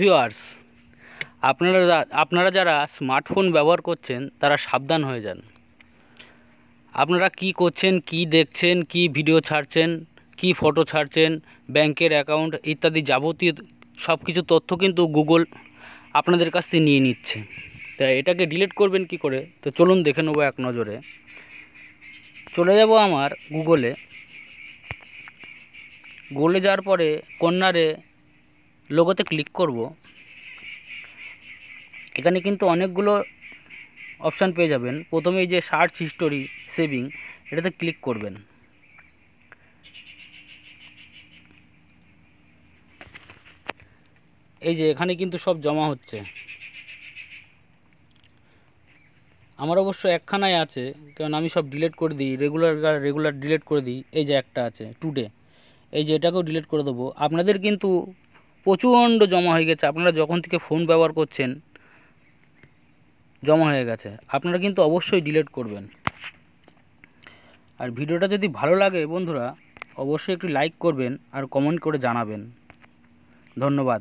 Viewers, আপনারা যারা smartphone ব্যবহার করছেন তারা সাবধান হয়ে যান। আপনারা কি করছেন, কি দেখছেন, কি ভিডিও ছাড়ছেন, কি ফটো ছাড়ছেন, ব্যাংকের অ্যাকাউন্ট ইত্যাদি যাবতীয় সব কিছু তথ্য কিন্তু গুগল আপনাদের কাছ থেকে নিয়ে নিচ্ছে। তাই এটাকে ডিলিট করবেন কি করে, তো চলুন দেখে নেবো এক নজরে। চলে যাব আমার গুগলে যাওয়ার পরে কর্নারে লোগোতে ক্লিক করব। এখানে কিন্তু অনেকগুলো অপশান পেয়ে যাবেন। প্রথমেই যে সার্চ হিস্টোরি সেভিং, এটাতে ক্লিক করবেন। এই যে এখানে কিন্তু সব জমা হচ্ছে। আমার অবশ্য একখানায় আছে, কারণ আমি সব ডিলিট করে দিই, রেগুলার ডিলিট করে দিই। এই যে একটা আছে টুডে, এই যে এটাকেও ডিলিট করে দেবো। আপনাদের কিন্তু প্রচণ্ড জমা হয়ে গেছে, আপনারা যখন থেকে ফোন ব্যবহার করছেন জমা হয়ে গেছে। আপনারা কিন্তু অবশ্যই ডিলিট করবেন। আর ভিডিওটা যদি ভালো লাগে বন্ধুরা, অবশ্যই একটু লাইক করবেন আর কমেন্ট করে জানাবেন। ধন্যবাদ।